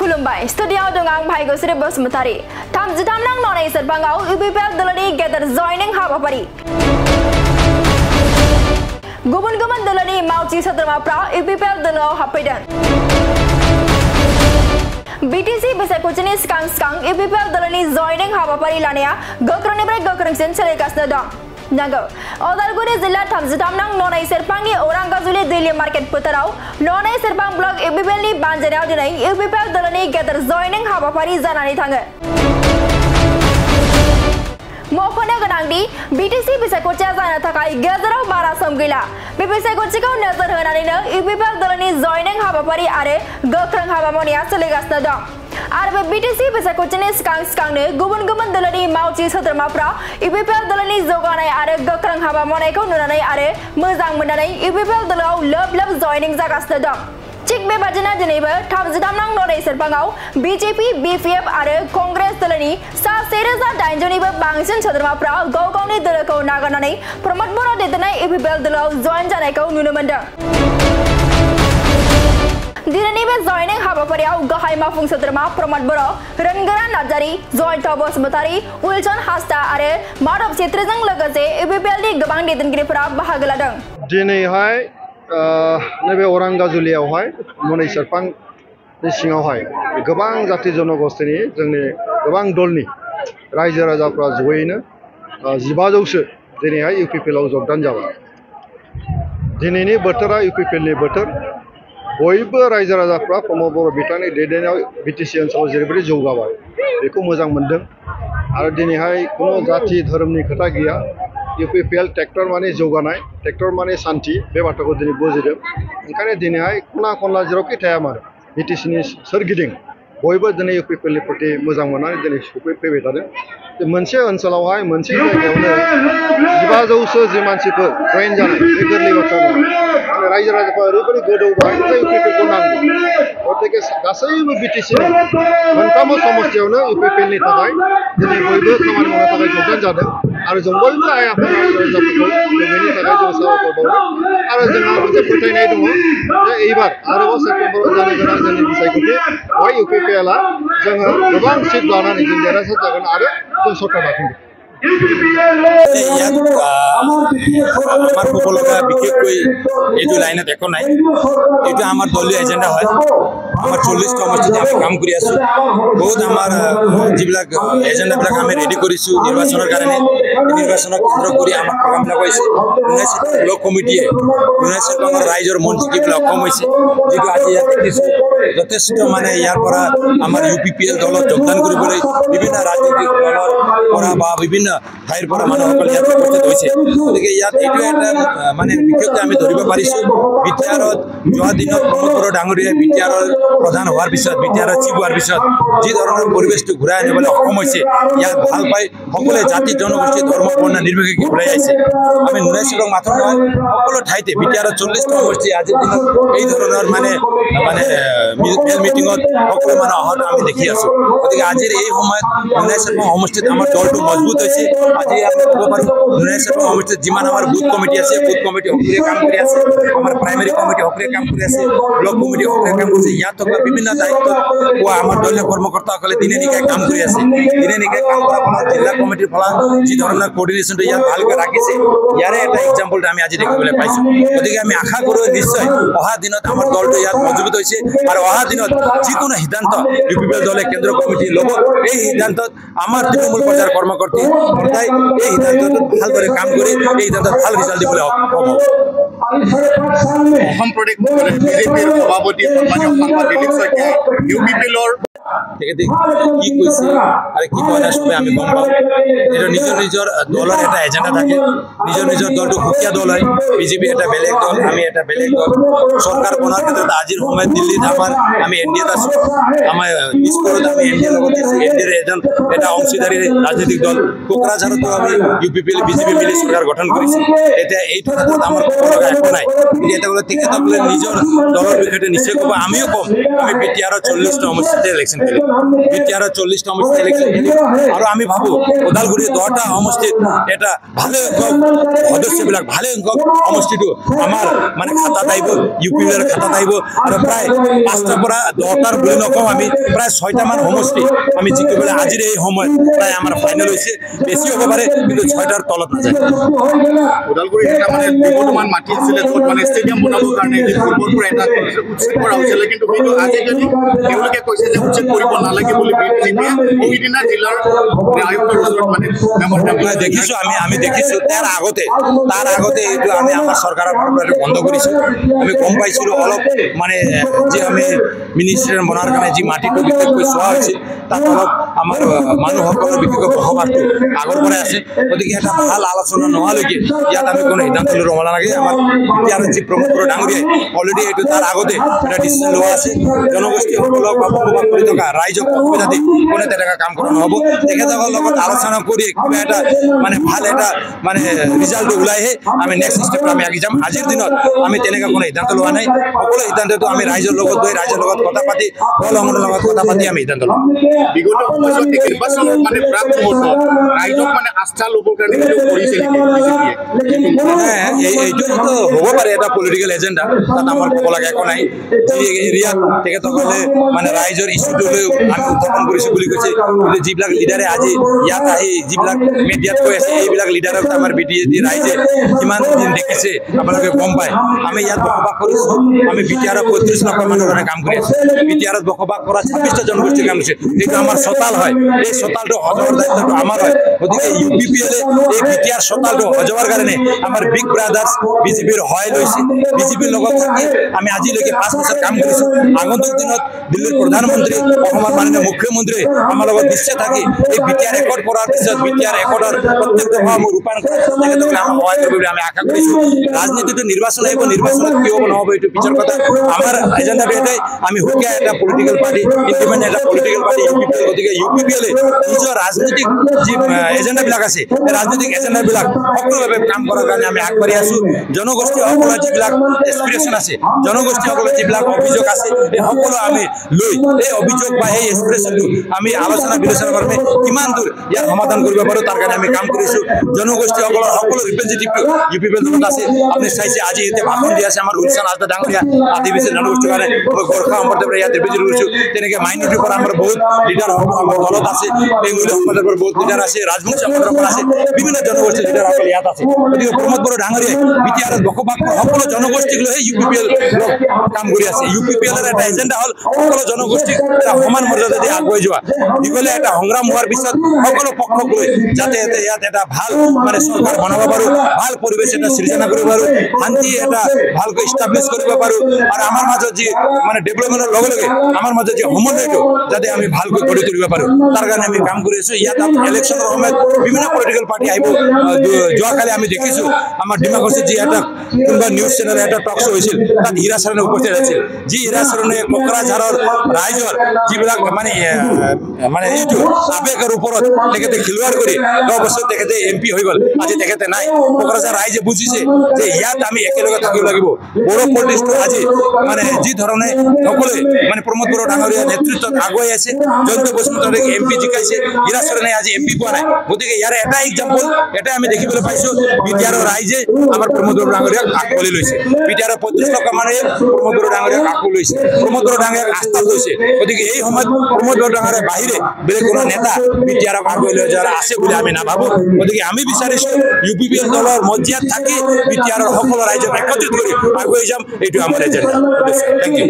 खुलुमबाय स्टुडियाव दं आं भाइगोस्री बसुमतारी 33 नं ननै सेरफाङाव UPPL दलनि गेदेर जयनिं हाबाफारि गुबुन गुबुन दलनि मावथि सोद्रोमाफ्रा UPPL दलाव हाबफैदों BTC बिसायख'थिनि सिगां UPPL दलनि जयनिं हाबाफारि लानाया गोख्रोंनिफ्राय गोख्रोंसिन सोलिगासिनो दं नंगौ उदालगुरि जिल्ला 33 नं ननै सेरफांनि औरांगाजुलि दैलि मार्केट फोथाराव ननै सेरफां ब्लक UPPL नि बानजायनायाव दिनै UPPL दलनि गेदेर जयनिं हाबाफारि जानानै थाङो मख'नो गोनांदि BTC बिसायख'थिया जानो थाखाय गेजेराव बारा सम गैला बे बिसायख'थिखौ नोजोर होनानैनो UPPL दलनि जयनिं हाबाफारि आरो गोख्रों हाबा मावनाया सोलिगासिनो दं आरो बे BTC बिसायख'थिनि सिगांनो गुबुन गुबुन दलनि मावथि सोद्रोमाफ्रा UPPL दलनि जौगानाय आरो गोख्रों हाबा मावनायखौ नुनानै आरो मोजां मोननानै UPPL दलाव लोब जयनिं जागासिनो दं थिग बेबादिनो दिनैबो 33 नं ननै सेरफाङाव BJP BPF आरो कंग्रेस दलनि सा 1800 निबो बांसिन सोद्रोमाफ्रा गाव गावनि दलखौ नागारनानै प्रमद बर' दैदेननाय UPPL दलाव जयन जानायखौ नुनो मोनदों दिनैनि बे जयनिं हाबाफारियाव गाहाय मावफुं सोद्रोमा प्रमद बर' रनगोरा नार्जारी जयन्त बसुमतारी उलसन हास्ता आरो माधव छेत्रीजों लोगोसे UPPL नि गोबां दैदेनगिरिफोरा बाहागो लादों दिनैहाय नैबे औरांगाजुलियावहाय ननै सेरफांनि सिङावहाय गोबां जाति जनगोष्ठीनि जोंनि गोबां दलनि रायजो राजाफ्रा जयैनो 1500सो दिनैहाय UPPL आव जगदान जाबाय दिनैनि बोथोरा UPPL नि बोथोर बयबो रायजो राजाफ्रा प्रमद बर' बिथांनि दैदेननायाव BTC ओनसोलाव जेरैबायदि जौगाबाय बेखौ मोजां मोनदों आरो दिनैहाय खुनु जाति धोरोमनि खोथा गैया UPPL ट्रेक्टर माने जौगानाय ट्रेक्टर माने शान्ति बे बाथ्राखौ दिनै बुजिदों ओंखायनो दिनैहाय खना खनला जेरावखि थाया मानो BTC नि सोरगिदिं बयबो दिनै UPPL नि प्रति मोजां मोननानै दिनै सफैबाय थादों मोनसे ओनसोलावहाय मोनसे जायगायावनो 1500सो जि मानसिफोर जयेन जानाय बे गोरलै बाथ्रा नङा रायजो राजाफ्रा ओरैबायदि गोदौबाय जे UPPL खौ नांगौ गतिके गासैबो BTC नि मोनफ्रोमबो समस्थियावनो UPPL नि थाखाय दिनै बयबो खामानि मावनो थाखाय जगदान जादों आरो जों बयबो आइ आफा रायजोफोरखौ बेनि थाखाय जों साबायखर बावदों आरो जोंहा मोनसे फोथायनाय दङ जे एबार आरोबाव सेप्तेम्बराव जानो गोनां जोंनि बिसायख'थि बेवहाय UPPL आ जोङो गोबां सिट लानानै जों देरहासार जागोन आरो जों सरकार दाफिनगोन আমার সকলকে বিশেষকৈ এইটো লাইনত একো নাই এইটো আমাৰ দলীয় এজেন্ডা হয় আমাৰ 40টা সমষ্টিতে আমি কাম কৰি আছো বহুত আমাৰ যিবিলাক এজেন্ডাবিলাক আমি ৰেডি কৰিছো নিৰ্বাচনৰ কাৰণে নিৰ্বাচনক কেন্দ্ৰ কৰি আমাৰ প্ৰগ্ৰামবিলাক হৈছে ব্লক কমিটিয়ে আমাৰ ৰাইজৰ মন জিকিবলৈ সক্ষম হৈছে যিটো আজি ইয়াত দেখিছো যথেষ্ট মানে ইয়াৰ পৰা আমাৰ UPPL দলত যোগদান কৰিবলৈ বিভিন্ন ৰাজনৈতিক দলৰ পৰা বা বিভিন্ন ঠাইৰ পৰা মানুহসকল ইয়াত উপস্থিত হৈছে গতিকে ইয়াত এইটো এটা মানে বিশেষকৈ আমি ধৰিব পাৰিছোঁ বিটিআৰত যোৱা দিনত প্ৰমোদ বড়ো ডাঙৰীয়াই বিটিআৰৰ প্ৰধান হোৱাৰ পিছত বিটিআৰৰ চিফ হোৱাৰ পিছত যি ধৰণৰ পৰিৱেশটো ঘূৰাই আনিবলৈ সক্ষম হৈছে ইয়াক ভাল পাই সকলোৱে জাতি জনগোষ্ঠী ধৰ্ম বৰ্ণ নিৰ্বিশেষে ঘূৰাই আহিছে আমি নুনাইছিলক মাথোঁ নহয় সকলো ঠাইতে বিটিআৰৰ 40টা সমষ্টি আজিৰ দিনত এই ধৰণৰ মানে মিটিঙত সকলো মানুহ অহাটো আমি দেখি আছোঁ গতিকে আজিৰ এই সময়ত নুনাইছিলক সমষ্টিত আমাৰ দলটো মজবুত হৈছে আজি আমি ক'ব পাৰোঁ নুনাইছিলক সমষ্টিত যিমান আমাৰ বুথ কমিটি আছে বুথ কমিটি সক্ৰিয় কাম কৰি আছে আমাৰ প্ৰাইমেৰী কমিটি সক্ৰিয় কাম কৰি আছে ব্লক কমিটি সক্ৰিয় কাম কৰিছে ইয়াত থকা বিভিন্ন দায়িত্বত পোৱা আমাৰ দলীয় কৰ্মকৰ্তাসকলে দিনে নিশাই কাম কৰি আছে দিনে নিশাই কাম কৰাৰ ফলত জিলা কমিটিৰ ফলত যি ধৰণৰ কোঅৰ্ডিনেশ্যনটো ইয়াত ভালকৈ ৰাখিছে ইয়াৰে এটা এক্সাম্পলটো আমি আজি দেখিবলৈ পাইছোঁ গতিকে আমি আশা কৰোঁ নিশ্চয় অহা দিনত আমাৰ দলটো ইয়াত মজবুত হৈছে আৰু অহা দিনত যিকোনো সিদ্ধান্ত UPPL দলে কেন্দ্ৰীয় কমিটি ল'ব এই সিদ্ধান্তত আমাৰ তৃণমূল পৰ্যায়ৰ কৰ্মকৰ্তাই এই সিদ্ধান্তত ভালদৰে কাম কৰি এই সিদ্ধান্তত ভাল ৰিজাল্ট দিবলৈ সক্ষম হ'ব অসম প্ৰদেশ BJPৰ সভাপতি সন্মানীয় সাংসদ দিলীপ শইকীয়াই UPPLৰ তেখেতে কি কৈছে আৰু কি কোৱা নাই চবে আমি গম পাওঁ এটা নিজৰ দলৰ এটা এজেণ্ডা থাকে নিজৰ দলটো সুকীয়া দল হয় BJP এটা বেলেগ দল আমি এটা বেলেগ দল চৰকাৰ বনোৱাৰ ক্ষেত্ৰত আজিৰ সময়ত দিল্লীত আমি এনডিএত আছোঁ আমাৰ দিছপুৰত আমি এনডিএৰ লগত আছোঁ এনডিএৰ এটা অংশীদাৰী ৰাজনৈতিক দল কোকৰাঝাৰতো আমি UPPL BJP মিলি চৰকাৰ গঠন কৰিছোঁ এতিয়া এইটো ক্ষেত্ৰত আমাৰ ক'ব লগা একো নাই এতিয়া তেখেতসকলে নিজৰ দলৰ বিষয়ে নিশ্চয় ক'ব আমিও ক'ম আমি BTR 40টা সমষ্টিতে ইলেকশন খেলিব বিটিআর 40টা সমষ্টি ইলেকশন খেলিব আৰু আমি ভাবো ওদালগুৰি 10টা সমষ্টিত এটা ভালে সদস্যবিলাক ভালে সমষ্টিটো আমাৰ মানে খাতা আহিব ইউপিএলৰ খাতা আহিব আৰু প্ৰায় 5টাৰ পৰা 10টাৰ বুলি নকওঁ আমি প্ৰায় 6টা মান সমষ্টি আমি জিকিবলৈ আজিৰ এই সময়ত প্ৰায় আমাৰ ফাইনেল হৈছে বেছি হ'ব পাৰে কিন্তু 6টাৰ তলত নাযায় ওদালগুৰি এটা মানে বৰ্তমান মাটি আছিলে য'ত মানে ষ্টেডিয়াম বনাবৰ কাৰণে পূৰ্বৰ পৰা এটা উচ্ছেদ কৰা হৈছিলে কিন্তু সেইটো আজিকালি তেওঁলোকে কৈছে যে উচ্ছেদ কৰিব নালাগে বুলি বিজেপিয়ে সেইদিনা জিলাৰ আয়ুক্তৰ লগত মানে দেখিছো আমি দেখিছো তাৰ আগতে এইটো আমি আমাৰ চৰকাৰৰ পৰা বন্ধ কৰিছো আমি গম পাইছিলো অলপ মানে যে আমি মিনিষ্টাৰ বনাৰ কাৰণে যি মাটিটো বিশেষকৈ চোৱা হৈছে তাত অলপ আমাৰ মানুহসকলৰ বিশেষকৈ বসবাসটো আগৰ পৰাই আছে গতিকে এটা ভাল আলোচনা নোহোৱালৈকে ইয়াত আমি কোনো সিদ্ধান্ত ল'ব নালাগে আমাৰ বিটিআৰ যি প্ৰমুখ ডাঙৰীয়াই অলৰেডি এইটো তাৰ আগতে এটা ডিচিশ্যন লোৱা আছে জনগোষ্ঠীসকলক বসবাস কৰি থকা ৰাইজক অসুবিধা দি কোনে তেনেকুৱা কাম কৰা নহ'ব তেখেতসকলৰ লগত আলোচনা কৰি কিবা এটা মানে ভাল এটা মানে ৰিজাল্ট ওলাইহে আমি নেক্সট ষ্টেপ আমি আগি যাম আজিৰ দিনত আমি তেনেকুৱা কোনো সিদ্ধান্ত লোৱা নাই সকলো সিদ্ধান্তটো আমি ৰাইজৰ লগত গৈ ৰাইজৰ লগত কথা পাতি দল সংগঠনৰ লগত কথা পাতি আমি সিদ্ধান্ত ল'ম বিগত সময়ত নিৰ্বাচনৰ মানে প্ৰাক মুহূৰ্তত ৰাইজক মানে আস্থা ল'বৰ কাৰণে কৰিছে এইটো হ'ব পাৰে এটা পলিটিকেল এজেণ্ডা তাত আমাৰ ক'ব লগা একো নাই যি এৰিয়াত তেখেতসকলে মানে ৰাইজৰ ইছ্যুটো লৈ আমি উত্থাপন কৰিছোঁ বুলি কৈছে কিন্তু যিবিলাক লিডাৰে আজি ইয়াত আহি যিবিলাক মিডিয়াত কৈ আছে এইবিলাক লিডাৰক আমাৰ ৰাইজে কিমান দিন দেখিছে আপোনালোকে গম পায় আমি ইয়াত বসবাস কৰিছোঁ আমি বিটিআৰত 35 লাখ মানুহৰ কাৰণে কাম কৰি আছোঁ বিটিআৰত বসবাস কৰা 26টা জনগোষ্ঠীৰ কাম কৰিছে এইটো আমাৰ চোতাল হয় এই চোতালটো সজোৱাৰ দায়িত্বটো আমাৰ হয় গতিকে ইউপিপিএলে এই বিটিআৰ চোতালটো সজোৱাৰ কাৰণে আমাৰ বিগ ব্ৰাদাৰ্ছ বিজেপিৰ সহায় লৈছে বিজেপিৰ লগত থাকি আমি আজিলৈকে 5 বছৰ কাম কৰিছোঁ আগন্তুক দিনত দিল্লীৰ প্ৰধানমন্ত্ৰী অসমৰ মাননীয় মুখ্যমন্ত্ৰী আমাৰ লগত নিশ্চয় থাকি এই বিটিআৰ ৰেকৰ্ড কৰাৰ পিছত বিটিআৰ ৰেকৰ্ডৰ প্ৰত্যেক দফা ৰূপায়ণ তেখেতসকলে আমাক সহায় কৰিব বুলি আমি আশা কৰিছোঁ ৰাজনীতিটো নিৰ্বাচন আহিব নিৰ্বাচনত কি হ'ব নহ'ব এইটো পিছৰ কথা আমাৰ এজেণ্ডাটো এটাই আমি সুকীয়া এটা পলিটিকেল পাৰ্টি ইণ্ডিপেণ্ডেণ্ট এটা পলিটিকেল পাৰ্টি ইউপিপিএল গতিকে ইউপিপিএলে নিজৰ ৰাজনৈতিক যি এজেণ্ডাবিলাক আছে এই ৰাজনৈতিক এজেণ্ডাবিলাক সকলোভাৱে কাম কৰাৰ কাৰণে আমি আগবাঢ়ি আছোঁ জনগোষ্ঠীসকলৰ যিবিলাক এছপিৰেশ্যন আছে জনগোষ্ঠীসকলৰ যিবিলাক অভিযোগ আছে এই সকলো আমি লৈ এই অভিযোগ বা এই এছপিৰেশ্যনটো আমি আলোচনা বিলোচনা কৰি কিমান দূৰ ইয়াৰ সমাধান কৰিব পাৰোঁ তাৰ কাৰণে আমি কাম কৰিছোঁ জনগোষ্ঠীসকলৰ সকলো ৰিপ্ৰেজেণ্টেটিভ ইউপিপিএল দলত আছে আপুনি চাইছে আজি এতিয়া ভাষণ দি আছে আমাৰ উলচান হাজদা ডাঙৰীয়া আদিবাসী জনগোষ্ঠীৰ কাৰণে গোৰ্খা সম্প্ৰদায়ৰ ইয়াত ৰিপ্ৰেজেণ্ট কৰিছোঁ তেনেকৈ মাইনৰিটিৰ পৰা আমাৰ বহুত লিডাৰ আমাৰ দলত আছে বেংগলী সম্প্ৰদায়ৰ পৰা বহুত লিডাৰ আছে ৰাজবংশী সম্প্ৰদায়ৰ পৰা আছে বিভিন্ন জনগোষ্ঠীৰ লিডাৰসকল ইয়াত আছে গতিকে প্ৰমোদ বড়ো ডাঙৰীয়াই বিটিআৰত বসবাস কৰা সকলো জনগোষ্ঠীক লৈহে ইউপিপিএল কাম কৰি আছে ইউপিপিএলৰ এটা এজেণ্ডা হ'ল সকলো জনগোষ্ঠীক এটা সমান মৰ্যাদা দি আগুৱাই যোৱা দীঘলীয়া এটা সংগ্ৰাম হোৱাৰ পিছত সকলো পক্ষক লৈ যাতে ইয়াত এটা ভাল মানে চৰকাৰ বনাব পাৰোঁ ভাল পৰিৱেশ এটা সৃজনা কৰিব পাৰোঁ শান্তি এটা ভালকৈ ইষ্টাব্লিছ কৰিব পাৰোঁ আৰু আমাৰ মাজত যি মানে ডেভেলপমেণ্টৰ লগে লগে আমাৰ মাজত যি সমন্বয়টো যাতে আমি ভালকৈ গঢ়ি তুলিব পাৰোঁ তাৰ কাৰণে আমি কাম কৰি আছোঁ ইয়াত ইলেকশ্যনৰ সময়ত বিভিন্ন পলিটিকেল পাৰ্টি আহিব যোৱাকালি আমি দেখিছোঁ আমাৰ ডিমাকুছিত যি এটা কোনোবা নিউজ চেনেলৰ এটা টক শ্ব' হৈছিল তাত হীৰা চৰণে উপস্থিত আছিল যি হীৰা চৰণে কোকৰাঝাৰৰ ৰাইজৰ যিবিলাক মানে এইটো আৱেগৰ ওপৰত তেখেতে খেলুৱাড় কৰি 10 বছৰ তেখেতে MP হৈ গ'ল আজি তেখেতে নাই কোকৰাঝাৰ ৰাইজে বুজিছে যে ইয়াত আমি একেলগে থাকিব লাগিব বড়ো পলিটিক্সটো আজি মানে যি ধৰণে সকলোৱে মানে প্ৰমোদ বড়ো ডাঙৰীয়া নেতৃত্বত আগুৱাই আছে জয়ন্ত বসুমতাৰীক MP জিকাইছে হীৰা চৰণে আজি MP পোৱা নাই গতিকে ইয়াৰ এটা এক্সাম্পল এটা আমি দেখিবলৈ পাইছোঁ বিটিআৰৰ ৰাইজে আমাৰ প্ৰমোদ বড়ো ডাঙৰীয়াক আঁকোৱালি লৈছে বিটিআৰৰ 35 লাখ মানুহে প্ৰমোদ বড়ো ডাঙৰীয়াক আঁকোৱালি লৈছে প্ৰমোদ বড়ো ডাঙৰীয়াক আস্থাত লৈছে গতিকে এই সময়ত প্ৰমোদ বড়ো ডাঙৰীয়াৰ বাহিৰে বেলেগ কোনো নেতা বিটিআৰক আগুৱাই লৈ যোৱাৰ আছে বুলি আমি নাভাবোঁ গতিকে আমি বিচাৰিছোঁ ইউপিপিএল দলৰ মজিয়াত থাকি বিটিআৰৰ সকলো ৰাইজক একত্ৰিত কৰি আগুৱাই যাম এইটো আমাৰ এজেণ্ডা থেংক ইউ